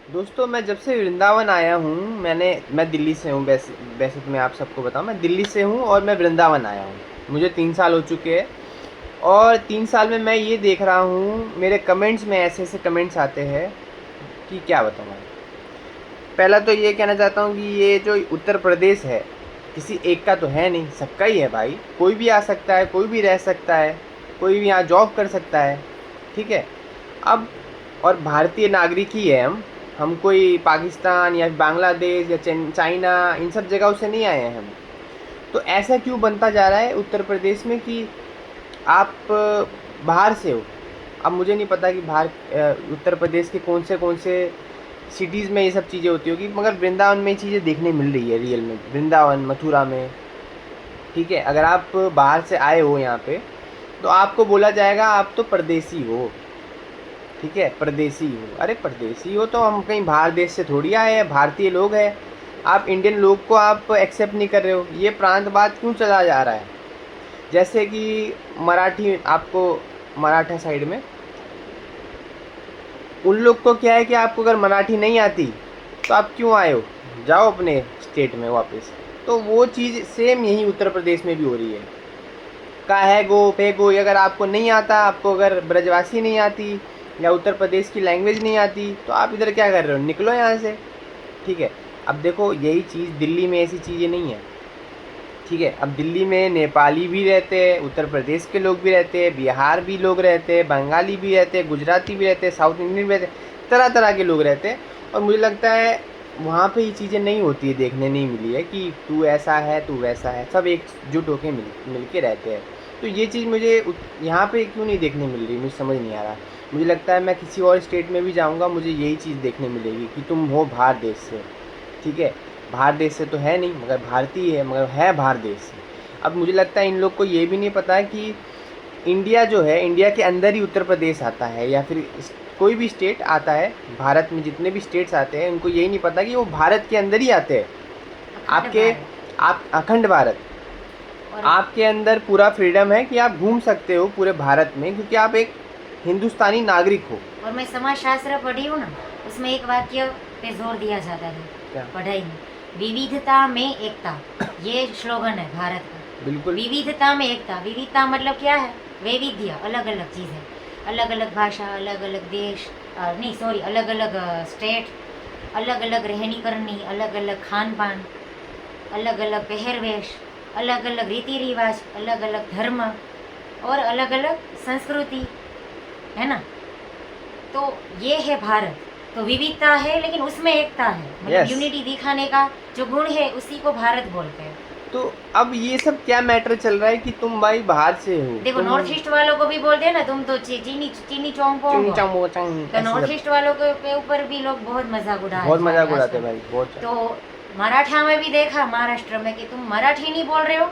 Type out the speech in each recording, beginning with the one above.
दोस्तों, मैं जब से वृंदावन आया हूँ, मैं दिल्ली से हूँ। वैसे वैसे तो मैं आप सबको बताऊँ, मैं दिल्ली से हूँ और मैं वृंदावन आया हूँ। मुझे 3 साल हो चुके हैं। और 3 साल में मैं ये देख रहा हूँ, मेरे कमेंट्स में ऐसे ऐसे कमेंट्स आते हैं कि क्या बताऊँ मैं। पहला तो ये कहना चाहता हूँ कि ये जो उत्तर प्रदेश है, किसी एक का तो है नहीं, सबका ही है भाई। कोई भी आ सकता है, कोई भी रह सकता है, कोई भी यहाँ जॉब कर सकता है। ठीक है। अब और भारतीय नागरिक ही है हम कोई पाकिस्तान या बांग्लादेश या चाइना, इन सब जगहों से नहीं आए हैं हम। तो ऐसा क्यों बनता जा रहा है उत्तर प्रदेश में कि आप बाहर से हो। अब मुझे नहीं पता कि उत्तर प्रदेश के कौन से सिटीज़ में ये सब चीज़ें होती होगी, मगर वृंदावन में ये चीज़ें देखने मिल रही है रियल में, वृंदावन मथुरा में। ठीक है। अगर आप बाहर से आए हो यहाँ पे, तो आपको बोला जाएगा आप तो परदेसी हो। ठीक है, परदेसी हो। अरे परदेसी हो तो हम कहीं बाहर देश से थोड़ी आए हैं, भारतीय लोग हैं। आप इंडियन लोग को आप एक्सेप्ट नहीं कर रहे हो। ये प्रांतवाद क्यों चला जा रहा है? जैसे कि मराठी, आपको मराठा साइड में उन लोग को क्या है कि आपको अगर मराठी नहीं आती तो आप क्यों आए हो, जाओ अपने स्टेट में वापस। तो वो चीज़ सेम यही उत्तर प्रदेश में भी हो रही है। का है गो पे गो, अगर आपको नहीं आता, आपको अगर ब्रजवासी नहीं आती या उत्तर प्रदेश की लैंग्वेज नहीं आती, तो आप इधर क्या कर रहे हो, निकलो यहाँ से। ठीक है। अब देखो यही चीज़ दिल्ली में ऐसी चीज़ें नहीं है। ठीक है। अब दिल्ली में नेपाली भी रहते हैं, उत्तर प्रदेश के लोग भी रहते हैं, बिहार भी लोग रहते हैं, बंगाली भी रहते हैं, गुजराती भी रहते हैं, साउथ इंडियन भी रहते हैं, तरह तरह के लोग रहते हैं। और मुझे लगता है वहाँ पे ये चीज़ें नहीं होती है, देखने नहीं मिली है कि तू ऐसा है तू वैसा है। सब एकजुट होकर मिल के रहते हैं। तो ये चीज़ मुझे यहाँ पे क्यों नहीं देखने मिल रही, मुझे समझ नहीं आ रहा। मुझे लगता है मैं किसी और स्टेट में भी जाऊँगा, मुझे यही चीज़ देखने मिलेगी कि तुम हो बाहर देश से। ठीक है। बाहर देश से तो है नहीं, मगर भारतीय है, मगर है बाहर देश से। अब मुझे लगता है इन लोग को ये भी नहीं पता है कि इंडिया जो है, इंडिया के अंदर ही उत्तर प्रदेश आता है, या फिर कोई भी स्टेट आता है। भारत में जितने भी स्टेट्स आते हैं, उनको यही नहीं पता कि वो भारत के अंदर ही आते हैं। आपके आप अखंड भारत, और आपके अंदर पूरा फ्रीडम है कि आप घूम सकते हो पूरे भारत में, क्योंकि आप एक हिंदुस्तानी नागरिक हो। और मैं समाजशास्त्र पढ़ी हूँ ना, उसमें एक वाक्य पे जोर दिया जाता था क्या? पढ़ाई में, विविधता में एकता। ये स्लोगन है भारत का, बिल्कुल। विविधता में एकता। विविधता मतलब क्या है? वैविध्य, अलग अलग चीज़ें, अलग अलग भाषा, अलग अलग देश, नहीं सॉरी, अलग अलग स्टेट, अलग अलग रहनी करनी, अलग अलग खान पान, अलग अलग पहरवेश, अलग अलग रीति रिवाज, अलग अलग धर्म और अलग अलग संस्कृति, है ना। तो ये है भारत। तो विविधता है लेकिन उसमें एकता है, मतलब Yes. यूनिटी दिखाने का जो गुण है उसी को भारत बोलते हैं। तो अब ये सब क्या मैटर चल रहा है कि तुम भाई बाहर से हो, देखो तुम नॉर्थ ईस्ट वालों को भी बोलते हैं ना, तुम तो चीनी चीनी चौंको चुंग हो। चांग वो चांग, तो ऐसे नॉर्थ सब ईस्ट वालों के ऊपर भी लोग बहुत मजाक उड़ाते बहुत मजाक हैं उड़ाते आजकल। हैं भाई, बहुत। तो मराठा में भी देखा, महाराष्ट्र में, कि तुम मराठी नहीं बोल रहे हो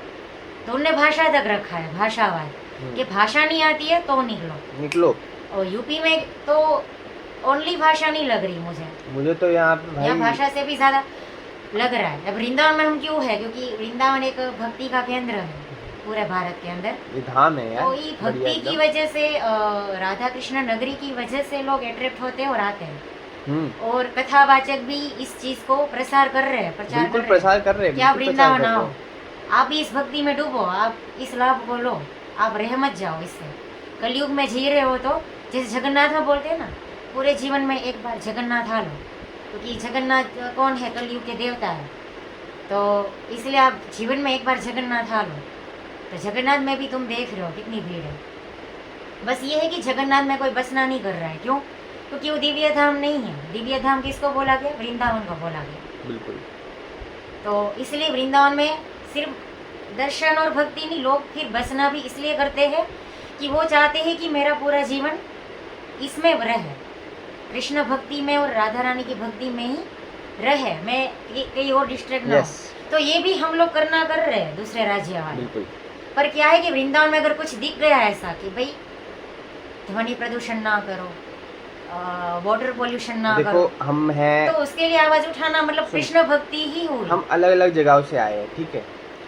तो उनने भाषा तक रखा है, भाषावाद, कि भाषा नहीं आती है तो निकलो। निकलो। और यूपी में तो ओनली भाषा नहीं लग रही मुझे तो यहाँ पे यहाँ भाई भाषा से भी ज्यादा लग रहा है। अब वृंदावन में हम क्यों है? क्योंकि वृंदावन एक भक्ति का केंद्र है पूरे भारत के अंदर। ये धाम है यार, तो ये बढ़िया भक्ति की एकदम। वजह से, राधा कृष्ण नगरी की वजह से लोग अट्रैक्ट होते हैं और आते हैं। और कथावाचक भी इस चीज को प्रसार कर रहे हैं, प्रचार बिल्कुल कर रहे प्रसार कर रहे हैं हैं, कि आप बिल्कुल प्रचार वृंदावन कर रहे आओ, हैं। आप भी इस भक्ति में डूबो, आप इस लाभ को लो, आप रह मत जाओ इससे। कलयुग में जी रहे हो तो जैसे जगन्नाथ में बोलते हैं ना, पूरे जीवन में एक बार जगन्नाथ आ लो, क्योंकि जगन्नाथ कौन है? कलयुग के देवता है। तो इसलिए आप जीवन में एक बार जगन्नाथ आ लो। तो जगन्नाथ में भी तुम देख रहे हो कितनी भीड़ है। बस ये है कि जगन्नाथ में कोई बसना नहीं कर रहा है। क्यों? क्योंकि वो दिव्य धाम नहीं है। दिव्य धाम किसको बोला गया? वृंदावन को बोला गया। बिल्कुल। तो इसलिए वृंदावन में सिर्फ दर्शन और भक्ति नहीं, लोग फिर बसना भी इसलिए करते हैं कि वो चाहते हैं कि मेरा पूरा जीवन इसमें रहे, कृष्ण भक्ति में और राधा रानी की भक्ति में ही रहे, मैं ये कहीं और डिस्ट्रैक्ट ना हो। तो ये भी हम लोग करना कर रहे हैं, दूसरे राज्य वाले। बिल्कुल। पर क्या है कि वृंदावन में अगर कुछ दिख गया ऐसा कि भाई ध्वनि प्रदूषण ना करो, वाटर पोल्यूशन ना देखो करो, हम हैं, तो उसके लिए आवाज उठाना मतलब कृष्ण भक्ति ही हुई। हम अलग अलग जगहों से आए हैं। ठीक है।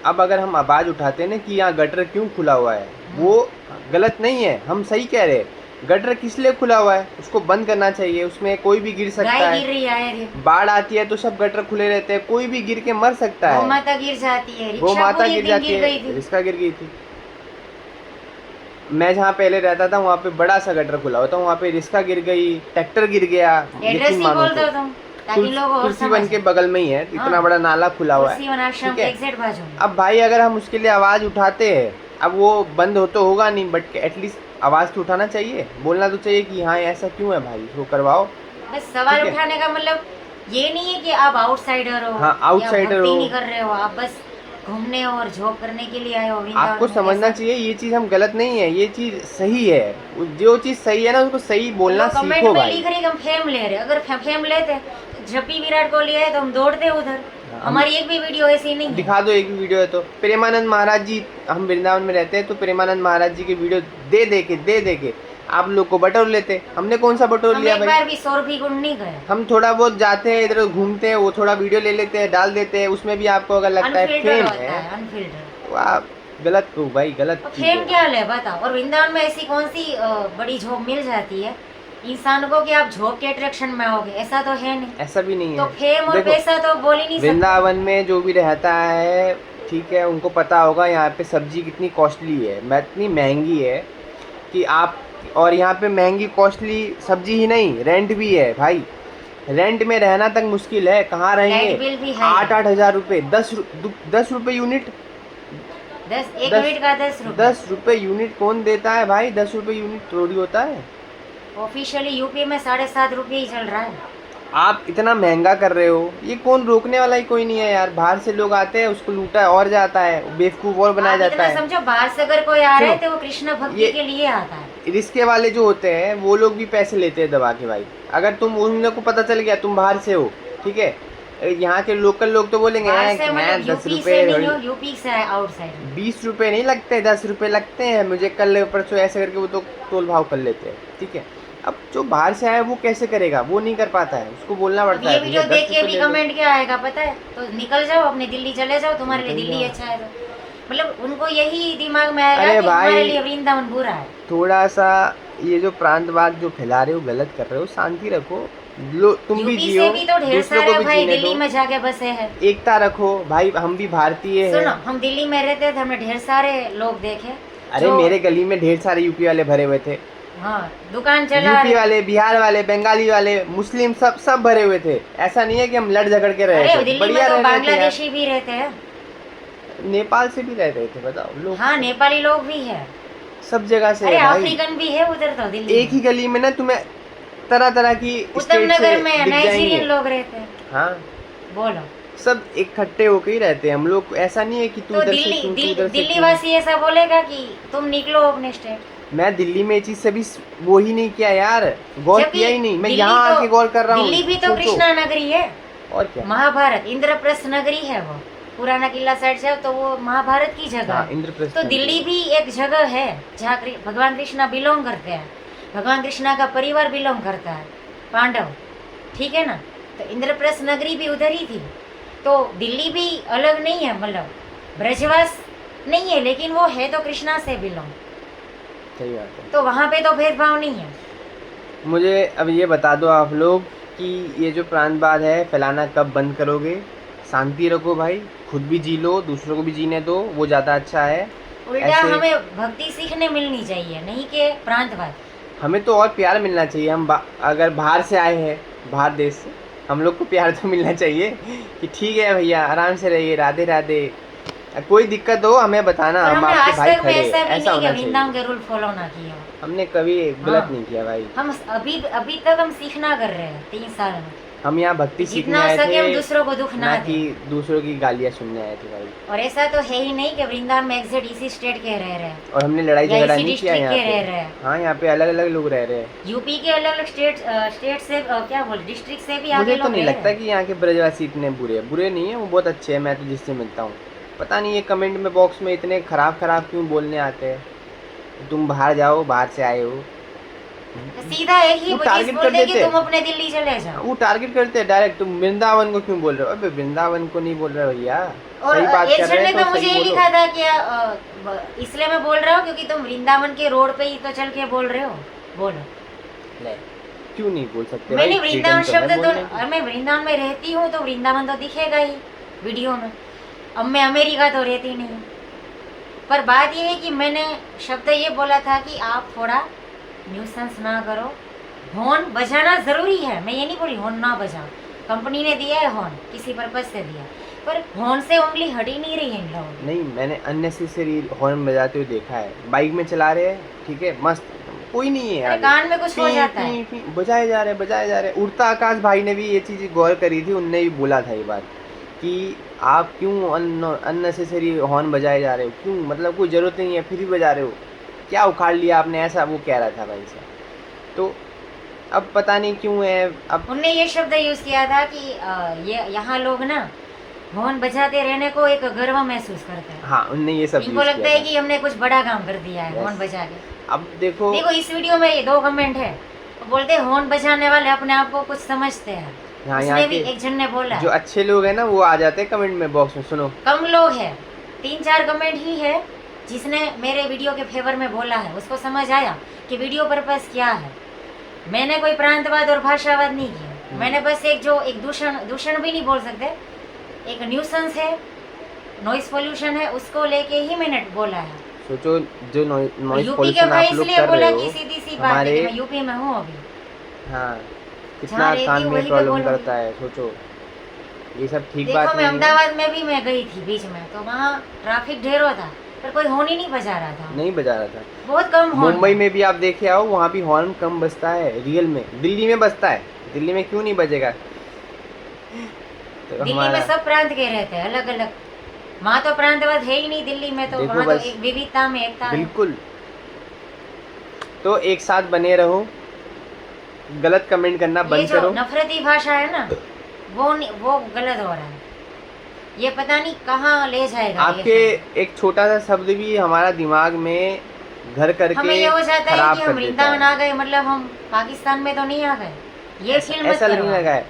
अब अगर हम आवाज़ उठाते हैं ना कि यहाँ गटर क्यों खुला हुआ है, वो गलत नहीं है, हम सही कह रहे हैं। गटर किस लिए खुला हुआ है? उसको बंद करना चाहिए, उसमें कोई भी गिर सकता गाय गिर है। रही है, बाढ़ आती है तो सब गटर खुले रहते हैं, कोई भी गिर के मर सकता गौ है। माता गिर जाती है, गौ रिक्शा माता पूरी गिर दिन जाती गिर गई है, थी। रिक्शा गिर गई थी। मैं जहाँ पहले रहता था वहाँ पे बड़ा सा गटर खुला हुआ था, वहाँ पे रिक्शा गिर गई, ट्रैक्टर गिर गया, एड्रेस यकीन ही मानो बोल तो। दो तुम, ताकि लोग और तुलसी वन समझ। के बगल में ही है, इतना हाँ। बड़ा नाला खुला हुआ तुलसी वन है, आश्रम ठीक के है। एग्जैक्ट बाजू में। अब भाई अगर हम उसके लिए आवाज़ उठाते हैं, अब वो बंद हो तो होगा नहीं, बट एटलीस्ट आवाज़ तो उठाना चाहिए, बोलना तो चाहिए कि हाँ ऐसा क्यों है भाई, इसको करवाओ। बस सवाल ठीक है। उठाने का मतलब ये नहीं है कि आप आउटसाइडर हो, हाँ, या आउटसाइडर भक्ति हो। नहीं कर रहे हो, आप बस घूमने और जॉब करने के लिए आए हो वृंदावन आपको में, समझना ऐसा। चाहिए ये चीज़ हम गलत नहीं है, ये चीज़ सही है। जो चीज़ सही है ना उसको सही बोलना लोग कमेंट सीखो में भाई। लिख रहे कि हम फेम ले रहे, अगर फेम लेते तो जब भी विराट कोहली आए तो हम दौड़ते उधर। हमारी एक भी वीडियो ऐसी नहीं है। दिखा दो एक भी वीडियो है तो। प्रेमानंद महाराज जी, हम वृंदावन में रहते हैं तो प्रेमानंद महाराज जी की वीडियो दे के आप लोग को बटोर लेते। हमने कौन सा बटोर हम लिया एक भाई? बार भी 100 रुपये गुण नहीं गए। हम थोड़ा बहुत जाते हैं इधर घूमते हैं, वो थोड़ा वीडियो ले लेते हैं, डाल देते हैं, उसमें भी आपको अगर लगता है अनफिल्टर फेम होता है है, अनफिल्टर। तो आप गलत हो भाई, गलत चीज़ फेम है। क्या है बताओ। और वृंदावन में ऐसी कौन सी बड़ी जॉब मिल जाती है इंसान को कि आप जॉब के अट्रैक्शन में आओगे? ऐसा तो है नहीं। ऐसा भी नहीं तो है। फेम और देखो, पैसा तो बोल ही नहीं सकते। वृंदावन में जो भी रहता है, ठीक है, उनको पता होगा यहाँ पे सब्जी कितनी कॉस्टली है, इतनी महंगी है कि आप, और यहाँ पे महंगी कॉस्टली सब्जी ही नहीं, रेंट भी है भाई। रेंट में रहना तक मुश्किल है, कहाँ रहेंगे? लाइट बिल भी है। 8-8 हज़ार रुपये, 10 रुपये यूनिट। 1 मिनट का 10 रुपये। 10 रुपये यूनिट कौन देता है भाई? 10 रुपये यूनिट थोड़ी होता है। ऑफिशियली यूपी में 7.5 रुपये ही चल रहा है। आप इतना महंगा कर रहे हो, ये कौन रोकने वाला ही कोई नहीं है यार। बाहर से लोग आते हैं, उसको लूटा और जाता है, बेवकूफ़ और बनाया आप जाता इतना है। समझो, बाहर से अगर कोई आ रहा है सुनो, तो वो कृष्ण भक्ति ये- के लिए आता है। रिश्ते वाले जो होते हैं वो लोग भी पैसे लेते हैं दबा के भाई। अगर तुम उन लोग को पता चल गया तुम बाहर से हो, ठीक है, यहाँ के लोकल लोग तो बोलेंगे बाहर हैं से कि मतलब 10 यूपी से नहीं हो, रुपये, यूपी से आउटसाइड। 20 रुपये नहीं लगते, 10 रुपये लगते हैं। मुझे कल परसों ऐसे करके वो तो तोल भाव कर लेते हैं, ठीक है। अब जो बाहर से आया वो कैसे करेगा? वो नहीं कर पाता है, उसको बोलना पड़ता ये है। वीडियो भैया 10 देख के रुपये भी ले लो। कमेंट क्या आएगा पता है? तो निकल जाओ, अपने दिल्ली चले जाओ, तुम्हारे लिए निकल दिल्ली जाओ। अच्छा है। तो मतलब उनको यही दिमाग में आएगा अरे कि हमारे भाई, लिए वृंदावन बुरा है। थोड़ा सा ये जो प्रांतवाद जो फैला रहे हो, गलत कर रहे हो, शांति रखो। तुम भी यूपी जियो, से भी तो ढेर दूसरों को सारे भी भाई जीने दिल्ली दो। में जाके बसे हैं। एकता रखो भाई, हम भी भारतीय हैं। सुनो, हम दिल्ली में रहते थे, हमने ढेर सारे लोग देखे। अरे जो- मेरे गली में ढेर सारे यूपी वाले भरे हुए थे। हाँ, दुकान चला यूपी रहे। वाले, बिहार वाले, बंगाली वाले, मुस्लिम, सब भरे हुए थे। ऐसा नहीं है कि हम लड़ झगड़ के रहे अरे थे, दिल्ली में बढ़िया तो रह रहे थे यार। बांग्लादेशी भी रहते हैं। नेपाल से भी रहते थे, बताओ लोग। हाँ, नेपाली लोग भी है। सब जगह से अरे है भाई। अफ्रीकन भी है उधर तो दिल्ली एक ही में। गली में ना तुम्हें तरह तरह की उत्तम स्टेट से नगर में दिख नाइजीरियन जाएंगे। लोग रहते हैं। हाँ, बोलो। सब इकट्ठे होके ही रहते हैं हम लोग। ऐसा नहीं है कि तू तो इधर से तू उधर से दिल्ली तू। वासी ऐसा बोलेगा कि तुम निकलो अपने स्टेट। मैं दिल्ली में ये चीज से भी वो ही नहीं किया यार, गौर जबकि किया ही नहीं। मैं दिल्ली यहाँ तो- आके गौर कर रहा हूँ। दिल्ली भी तो सोचो। कृष्णा नगरी है। और क्या? महाभारत इंद्रप्रस्थ नगरी है वो। पुराना किला साइड से तो वो महाभारत की जगह हाँ, है। इंद्रप्रस्थ तो नगरी। दिल्ली भी एक जगह है जहाँ भगवान कृष्णा बिलोंग करते हैं। भगवान कृष्णा का परिवार बिलोंग करता है, पांडव, ठीक है ना। तो इंद्रप्रस्थ नगरी भी उधर ही थी। तो दिल्ली भी अलग नहीं है, मतलब ब्रजवास नहीं है, लेकिन वो है तो कृष्णा से बिलोंग। सही बात है। तो वहाँ पे तो भेदभाव नहीं है। मुझे अब ये बता दो आप लोग कि ये जो प्रांतवाद है फैलाना कब बंद करोगे? शांति रखो भाई, खुद भी जी लो, दूसरों को भी जीने दो, वो ज़्यादा अच्छा है। उल्टा ऐसे- हमें भक्ति सीखने मिलनी चाहिए, नहीं कि प्रांतवाद। हमें तो और प्यार मिलना चाहिए। हम अगर बाहर से आए हैं, बाहर देश से, हम लोग को प्यार तो मिलना चाहिए कि ठीक है भैया, आराम से रहिए, राधे राधे, कोई दिक्कत हो हमें बताना, और हम हमने आपके आज भाई तक खड़े में हैं। ऐसा भी ऐसा नहीं कि होना वृंदावन चाहिए। के रूल फॉलो ना किया हो। हमने कभी गलत हाँ। नहीं किया भाई। हम अभी तक हम सीखना कर रहे हैं 3 साल में। हम यहाँ भक्ति सीखने जितना आए सके हम थे, दूसरों को दुख ना ना दें। कि दूसरों की गालियाँ सुनने आए थे भाई। और ऐसा तो है ही नहीं कि वृंदावन में एग्जैक्ट इसी स्टेट के रह रहे हैं और हमने लड़ाई या झगड़ा इसी नहीं किया डिस्ट्रिक्ट यहाँ के रह पे। रहे हैं। हाँ, यहाँ पे अलग अलग लोग रह रहे हैं। यूपी के अलग अलग स्टेट से क्या बोल, डिस्ट्रिक्ट से भी आगे मुझे तो लोग नहीं रह लगता रहे हैं। कि यहाँ के ब्रजवासी इतने बुरे नहीं है, वो बहुत अच्छे हैं। मैं तो जिससे मिलता हूँ, पता नहीं ये कमेंट में बॉक्स में इतने खराब क्यों बोलने आते हैं। तुम बाहर जाओ, बाहर से आए हो। तो सीधा एक ही वो चीज टारगेट बोल कर दे कि देते तुम अपने दिल्ली चले जाओ। वो टारगेट करते हैं डायरेक्ट, तुम वृंदावन को क्यों बोल रहे हो? अबे वृंदावन को नहीं बोल रहे हो भैया, और सही बात एक कर जन रहे ने हैं तो तो मुझे सही ये बोलो। लिखा था कि इसलिए मैं बोल रहा हूँ क्योंकि तुम वृंदावन के रोड पे ही तो चल के बोल रहे हो। बोलो। ले, क्यों नहीं बोल सकते मैंने भाई? वृंदावन freedom तो है शब्द तो, बोलने की। और मैं वृंदावन में रहती हूँ तो वृंदावन तो दिखेगा ही वीडियो में। अब मैं अमेरिका तो रहती नहीं हूँ, पर बात ये है कि मैंने शब्द ये बोला था कि आप थोड़ा न्यूसेंस ना करो। हॉर्न बजाना ज़रूरी है, मैं ये नहीं बोली हॉर्न ना बजाओ, कंपनी ने दिया है हॉर्न, किसी पर्पज से दिया, पर हॉर्न से उंगली हट ही नहीं रही है इन लोगों की। नहीं, मैंने अननेसेसरी हॉर्न बजाते हुए देखा है। बाइक में चला रहे हैं, ठीक है, मस्त, कोई नहीं है अरे आगे, कान में कुछ हो पी जाता है। पी पी बजाए जा रहे, बजाए जा रहे। उड़ता आकाश भाई ने भी ये चीज़ गौर करी थी, उनने भी बोला था ये बात कि आप क्यों अननेसेसरी हॉर्न बजाए जा रहे हो, क्यों, मतलब कोई ज़रूरत नहीं है, फिर भी बजा रहे हो, क्या उखाड़ लिया आपने, ऐसा वो कह रहा था भाई साहब। तो अब पता नहीं क्यों है, अब उनने ये शब्द यूज किया था कि ये यहाँ लोग ना हॉर्न बजाते रहने को एक गर्व महसूस करते हैं। हाँ, उनने ये सब इनको यूज़ लगता किया है था। कि हमने कुछ बड़ा काम कर दिया है Yes. हॉर्न बजा के। अब देखो, देखो इस वीडियो में ये 2 कमेंट है, वो बोलते हैं हॉर्न बजाने वाले अपने आप को कुछ समझते हैं। यहाँ उसने भी के एक जन ने बोला जो अच्छे लोग हैं ना, वो आ जाते हैं कमेंट में बॉक्स में। सुनो, कम लोग है, 3-4 कमेंट ही है जिसने मेरे वीडियो के फेवर में बोला है, उसको समझ आया कि वीडियो पर्पस क्या है। मैंने कोई प्रांतवाद और भाषावाद नहीं किया, मैंने बस एक दूषण भी नहीं बोल सकते, एक न्यूसेंस है, नॉइस पोल्यूशन है, उसको लेके ही मैंने बोला है। सोचो, जो नॉइस यूपी के पोल्यूशन भाई आप लोग इसलिए कर बोला रहे कि हो, सीधी सी बात है हमारे, कि मैं यूपी में हूँ अभी, हाँ, कितना जहाँ रहती कान हूँ में वहीं पे प्रॉब्लम बोलूँगी। करता है। सोचो, ये सब ठीक देखो बात मैं नहीं है। अहमदाबाद में भी मैं गई थी बीच में, तो वहाँ ट्रैफिक ढेरों था, पर कोई हॉर्न ही नहीं बजा रहा था, नहीं बजा रहा था। बहुत कम हॉर्न मुंबई था। में भी आप देखे आओ, वहाँ भी हॉर्न कम बजता है रियल में। दिल्ली में बजता है, दिल्ली में क्यों नहीं बजेगा? तो दिल्ली हमारा, में सब प्रांत के रहते हैं अलग अलग, वहाँ तो प्रांतवाद है ही नहीं दिल्ली में, तो देखो वहाँ तो बस, एक विविधता में एकता है। बिल्कुल। तो एक साथ बने रहो, गलत कमेंट करना ये बंद जो करो। नफरती भाषा है ना, वो गलत हो रहा है, ये पता नहीं कहाँ ले जाएगा। आपके एक छोटा सा शब्द भी हमारा दिमाग में घर करके हमें ये हो जाता है खराब कि कर हम देता वृंदावन है। आ गए, मतलब हम पाकिस्तान में तो नहीं आ गए, ये फील मत ऐसा करो लगने लगा है।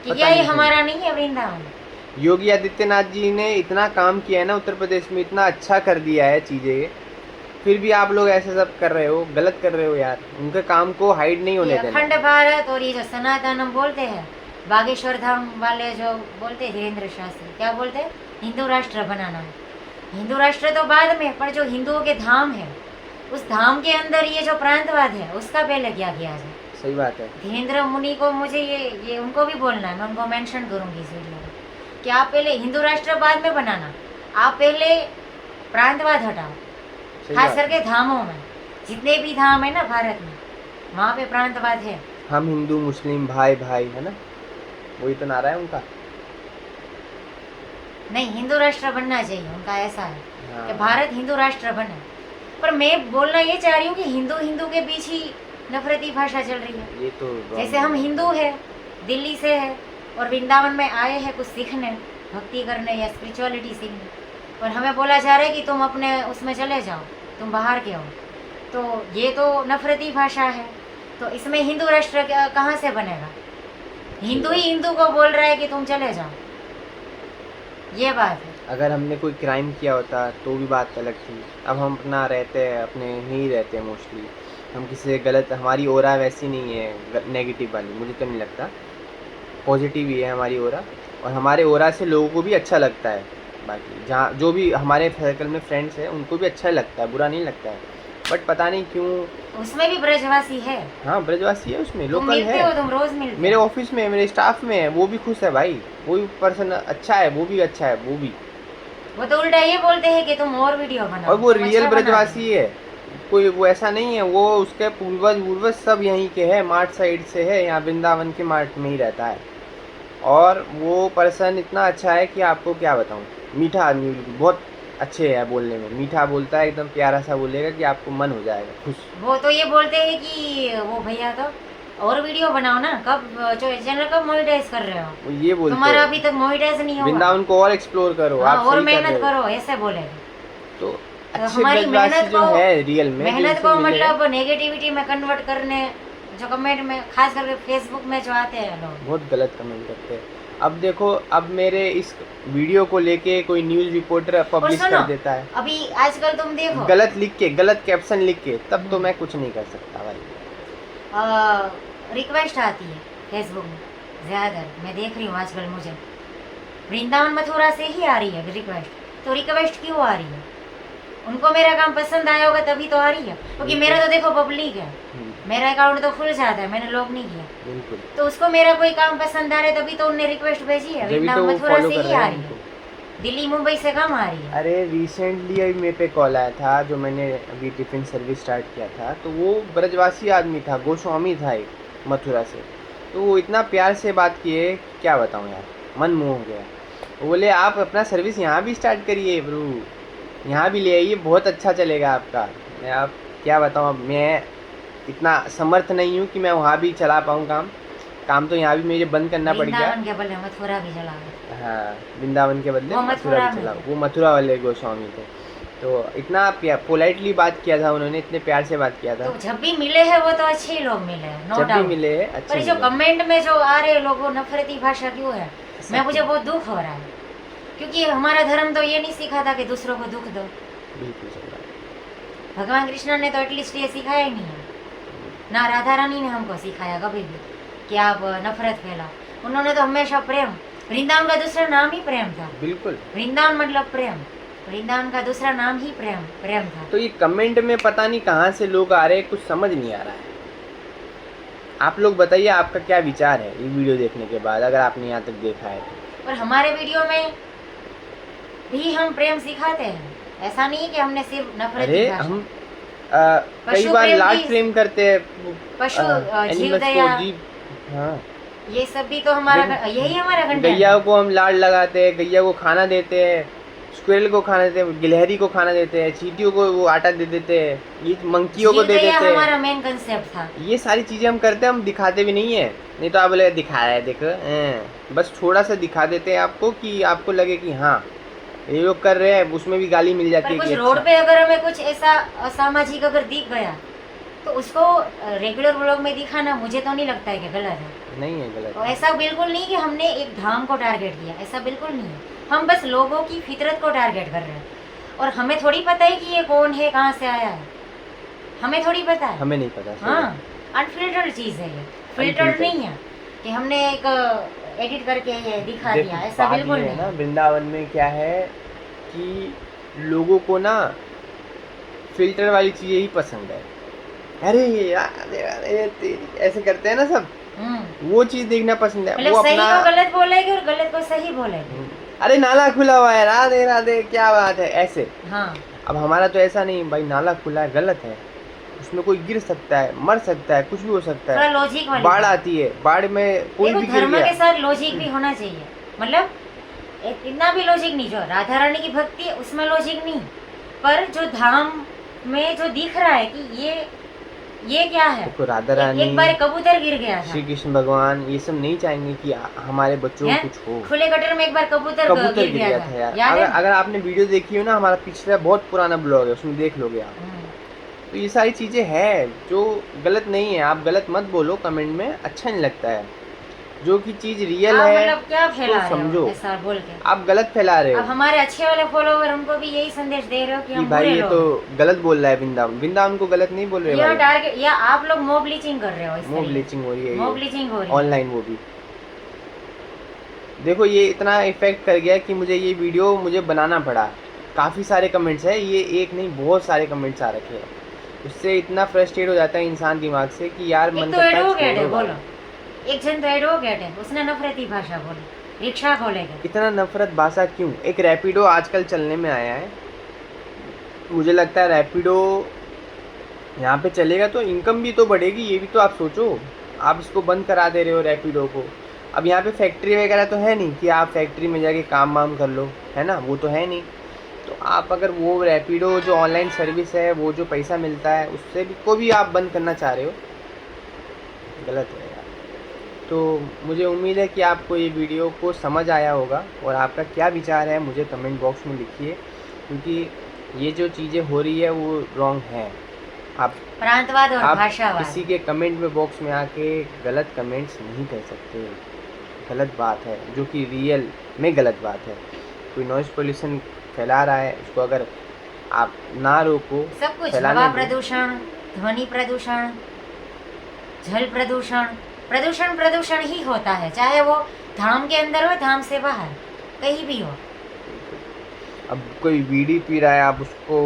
कि पता ये नहीं हमारा नहीं है वृंदावन। क्यों। योगी आदित्यनाथ जी ने इतना काम किया है ना उत्तर प्रदेश में, इतना अच्छा कर दिया है चीज़ें, फिर भी आप लोग ऐसे सब कर रहे हो, गलत कर रहे हो यार। उनके काम को हाइड नहीं ये होने देना। अखंड भारत और ये जो सनातन हम बोलते हैं, बागेश्वर धाम वाले जो बोलते हैं धीरेन्द्र शास्त्री, क्या बोलते हैं, हिंदू राष्ट्र बनाना है। हिंदू राष्ट्र तो बाद में, पर जो हिंदुओं के धाम है, उस धाम के अंदर ये जो प्रांतवाद है, उसका पहले क्या किया जाए। सही बात है। धीरेन्द्र मुनि को मुझे ये उनको भी बोलना है, मैं उनको मेंशन करूंगी इस वीडियो में कि आप पहले हिंदू राष्ट्र बाद में बनाना, आप पहले प्रांतवाद हटाओ। सही खास बात करके धामों में, जितने भी धाम है ना भारत में, वहाँ पे प्रांतवाद है। हम हिंदू मुस्लिम भाई भाई है ना, वही तो नारा है उनका। नहीं, हिंदू राष्ट्र बनना चाहिए उनका, ऐसा है हाँ। कि भारत हिंदू राष्ट्र बने। पर मैं बोलना ये चाह रही हूँ कि हिंदू हिंदू के बीच ही नफरती भाषा चल रही है। ये तो wrong जैसे हम है। हिंदू है, दिल्ली से है, और वृंदावन में आए हैं कुछ सीखने, भक्ति करने या स्पिरिचुअलिटी सीखने, और हमें बोला जा रहा है कि तुम अपने उसमें चले जाओ, तुम बाहर के हो, तो ये तो नफरती भाषा है। तो इसमें हिंदू राष्ट्र कहाँ से बनेगा? हिंदू ही हिंदू को बोल रहा है कि तुम चले जाओ, ये बात है। अगर हमने कोई क्राइम किया होता तो भी बात अलग थी। अब हम अपना रहते हैं, अपने ही रहते हैं मोस्टली। हम किसी से गलत, हमारी ओरा वैसी नहीं है नेगेटिव वाली, मुझे तो नहीं लगता। पॉजिटिव ही है हमारी ओरा, और हमारे ओरा से लोगों को भी अच्छा लगता है। बाकी जहाँ जो भी हमारे सर्कल में फ्रेंड्स हैं, उनको भी अच्छा लगता है, बुरा नहीं लगता है। बट पता नहीं क्यों। उसमें भी ब्रजवासी है, हाँ, ब्रजवासी है उसमें, तुम लोकल मिलते हो, है। तुम रोज मिलते मेरे हो। ऑफिस में, मेरे स्टाफ में है, वो भी खुश है भाई। वो भी पर्सन अच्छा है, वो भी अच्छा है, वो भी। वो तो उल्टा ये बोलते हैं कि तुम और वीडियो बनाओ, और वो तुम रियल अच्छा बना ब्रजवासी है, कोई वो ऐसा नहीं है। वो उसके पूर्वज सब यहीं के हैं, मार्ट साइड से है, यहाँ वृंदावन के मार्ट में ही रहता है। और वो पर्सन इतना अच्छा है कि आपको क्या बताऊँ। मीठा आदमी, बिल्कुल बहुत अच्छे है बोलने में, मीठा बोलता है, एकदम प्यारा सा बोलेगा कि आपको मन हो जाएगा खुश। वो तो ये बोलते हैं कि वो भैया तो और वीडियो बनाओ ना, कब जो चैनल कब मोनेटाइज कर रहे हो, वो ये बोलते तुम्हारा हैं अभी तक मोनेटाइज नहीं हुआ, वृंदावन को और एक्सप्लोर करो, हाँ, आप और सही कर मेहनत रहे हो। करो, ऐसे बोलेंगे। तो तो अच्छे हमारी ब्रजवासी मेहनत जो को, है रियल में, मेहनत जिनसे को मिले हैं, मतलब नेगेटिविटी में कन्वर्ट करने, जो कमेंट में खास करके फेसबुक में जो आते हैं लोग, बहुत गलत कमेंट करते हैं। अब देखो, अब मेरे इस वीडियो को लेके कोई न्यूज़ रिपोर्टर और पब्लिश सुनो, कर देता है अभी आजकल तुम देखो, गलत लिख के, गलत कैप्शन लिख के, तब तो मैं कुछ नहीं कर सकता भाई। रिक्वेस्ट आती है फेसबुक में ज़्यादातर, मैं देख रही हूँ आजकल मुझे वृंदावन मथुरा से ही आ रही है रिक्वेस्ट। तो रिक्वेस्ट क्यों आ रही है? उनको मेरा काम पसंद आया होगा तभी तो आ रही है, क्योंकि मेरा तो देखो पब्लिक है, मेरा अकाउंट तो खुल जाता है, मैंने लॉक नहीं किया। बिल्कुल। तो उसको मेरा कोई काम पसंद आ रहा है तभी तो उनने रिक्वेस्ट भेजी है। जब भी तो वृंदावन वो मथुरा फॉलो से कर ही रहे आ हैं रही है, उनको। दिल्ली मुंबई से कम आ रही है। अरे रिसेंटली अभी मेरे पे कॉल आया था, जो मैंने अभी टिफिन सर्विस स्टार्ट किया था, तो वो ब्रजवासी आदमी था, गोस्वामी था एक मथुरा से। तो वो इतना प्यार से बात किए, क्या बताऊँ यार, मन मोह हो गया। वो बोले आप अपना सर्विस यहाँ भी स्टार्ट करिए ब्रो, यहाँ भी ले आइए, बहुत अच्छा चलेगा आपका। मैं आप क्या बताऊँ, अब मैं इतना समर्थ नहीं हूँ कि मैं वहाँ भी चला पाऊँ काम तो यहाँ भी मुझे बंद करना पड़ गया। वृंदावन के बदले मथुरा भी चला गया। हाँ, वृंदावन के बदले वो मथुरा भी में चला। थे। वो मथुरा वाले गोस्वामी थे। तो इतना पोलाइटली बात किया था उन्होंने, इतने प्यार से बात किया था। तो जब भी मिले हैं वो तो अच्छे ही लोग मिले हैं, नो जब भी डाउट। मिले अच्छे पर जो मिले। कमेंट में जो आ रहे लोगों नफरती भाषा क्यों है, मैं मुझे बहुत दुख हो रहा है, क्योंकि हमारा धर्म तो ये नहीं सिखाता कि दूसरों को दुख दो। बिल्कुल सही बात। भगवान कृष्ण ने तो एटलीस्ट ये सिखाया ही नहीं है, ना राधा रानी ने हमको सिखाया कभी भी कि आप नफरत फैलाओ। उन्होंने तो हमेशा प्रेम, वृंदावन का दूसरा नाम ही प्रेम था। बिल्कुल। वृंदावन मतलब प्रेम, वृंदावन का दूसरा नाम ही प्रेम था। तो ये कमेंट में पता नहीं कहाँ से लोग आ रहे हैं, कुछ समझ नहीं आ रहा है। आप लोग बताइए आपका क्या विचार है ये वीडियो देखने के बाद, अगर आपने यहाँ तक देखा है तो। और हमारे वीडियो में भी हम प्रेम सिखाते हैं, ऐसा नहीं कि हमने सिर्फ नफरत अरे की भाषा। हम कई बार प्रेम लाड भी- प्रेम करते हैं पशु एनिमल्स जीव को, दया, जीव। हाँ, ये सब भी तो हमारा यही हमारा कंटेंट गैया है। को हम लाड लगाते हैं, गैया को खाना देते हैं, स्क्विरल को खाना देते हैं, गिलहरी को खाना देते हैं, चींटियों को वो आटा दे देते हैं, ये मंकियों को जीव दे दया देते हमारा हैं। मेन कंसेप्ट था। ये सारी चीजें हम करते हैं, हम दिखाते भी नहीं है। नहीं तो आप बोले दिखा रहे हैं देखो, बस थोड़ा सा दिखा देते हैं आपको कि आपको लगे कि हाँ ये लोग कर रहे हैं, उसमें भी गाली मिल जाती पर है कुछ कि रोड अच्छा। पे अगर हमें कुछ ऐसा असामाजिक अगर दिख गया तो उसको रेगुलर व्लॉग में दिखाना मुझे तो नहीं लगता है कि गलत है। नहीं है गलत। तो ऐसा बिल्कुल नहीं कि हमने एक धाम को टारगेट किया, ऐसा बिल्कुल नहीं है। हम बस लोगों की फितरत को टारगेट कर रहे हैं, और हमें थोड़ी पता है कि ये कौन है, कहाँ से आया है, हमें थोड़ी पता है। हमें नहीं पता। हाँ, अनफिल्टर्ड चीज़ है ये, फिल्टर्ड नहीं है कि हमने एक एडिट करके ये दिखा दिया, ऐसा बात बिल्कुल ये है नहीं। ना, वृंदावन में क्या है कि लोगों को ना फिल्टर वाली चीजें ही पसंद है। अरे यार ये तेरी ऐसे करते हैं ना सब, वो चीज देखना पसंद है। वो मतलब सही अपना को गलत बोलेगी और गलत को सही बोलेगी। अरे नाला खुला हुआ है, राधे राधे, क्या बात है, ऐसे। हाँ, अब हमारा तो ऐसा नहीं भाई, नाला खुला है गलत है, उसमें कोई गिर सकता है, मर सकता है, कुछ भी हो सकता थोड़ा है। लॉजिक वाली बाढ़ बात। आती है, बाढ़ में कोई देखो भी गिर धर्म गया। के साथ लॉजिक भी होना चाहिए, मतलब इतना भी लॉजिक नहीं। जो राधा रानी की भक्ति है उसमें लॉजिक नहीं, पर जो धाम में जो दिख रहा है कि ये क्या है। देखो राधा रानी, एक बार कबूतर गिर गया था, श्री कृष्ण भगवान ये सब नहीं चाहेंगे कि हमारे बच्चों को कुछ हो। खुले गटर में एक बार कबूतर गिर गया था यार। याद है? अगर आपने वीडियो देखी हो ना, हमारा पिछला बहुत पुराना ब्लॉग है, उसमें देख लोगे आप। तो ये सारी चीज़ें हैं जो गलत नहीं है। आप गलत मत बोलो कमेंट में, अच्छा नहीं लगता है। जो कि चीज़ रियल आप है मतलब क्या फैला तो रहे हो समझो, ऐसा बोल के। आप गलत फैला रहे अब हो हमारे अच्छे वाले फॉलोवर उनको भी यही संदेश दे रहे हो कि कि हम भाई बुरे ये लोग तो गलत बोल रहा है। वृंदावन को गलत नहीं बोल रहे या भाई, टारगेट, या आप लोग मॉब लीचिंग कर रहे हो। इस मोब तरीके ब्लीचिंग हो रही है, मॉब लीचिंग हो रही है ऑनलाइन। वो भी देखो ये इतना इफेक्ट कर गया कि मुझे ये वीडियो मुझे बनाना पड़ा। काफ़ी सारे कमेंट्स है, ये एक नहीं बहुत सारे कमेंट्स आ रखे हैं। उससे इतना फ्रस्ट्रेट हो जाता है इंसान दिमाग से कि यार मन एक तो करता है एडवोकेट है, छोड़ो भाई। बोलो एक जन तो एडवोकेट है, उसने नफरती भाषा बोली, रिक्शा खोलेगा। इतना नफरत भाषा क्यों? एक रैपिडो आजकल चलने में आया है, मुझे लगता है रैपिडो यहाँ पे चलेगा तो इनकम भी तो बढ़ेगी। ये भी तो आप सोचो, आप इसको बंद करा दे रहे हो रैपिडो को। अब यहाँ पे फैक्ट्री वगैरह तो है नहीं कि आप फैक्ट्री में जाके काम वाम कर लो, है ना, वो तो है नहीं। तो आप अगर वो रैपिडो जो ऑनलाइन सर्विस है, वो जो पैसा मिलता है उससे भी को भी आप बंद करना चाह रहे हो, गलत है यार। तो मुझे उम्मीद है कि आपको ये वीडियो को समझ आया होगा, और आपका क्या विचार है मुझे कमेंट बॉक्स में लिखिए, क्योंकि ये जो चीज़ें हो रही है वो रॉन्ग है। आप प्रांतवाद और आप भाषावाद। किसी के कमेंट में बॉक्स में आके गलत कमेंट्स नहीं कर सकते, गलत बात है, जो कि रियल में गलत बात है। कोई नॉइज़ पोल्यूशन फैला रहा है, उसको अगर आप ना रोको, सब कुछ, फैलाने हवा दो। प्रदूषण, ध्वनि प्रदूषण, जल प्रदूषण प्रदूषण प्रदूषण ही होता है, चाहे वो धाम के अंदर हो धाम से बाहर कहीं भी हो। अब कोई बीड़ी पी रहा है, आप उसको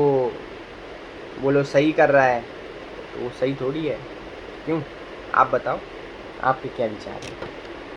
बोलो सही कर रहा है, तो वो सही थोड़ी है। क्यों? आप बताओ, आपके क्या विचार हैं?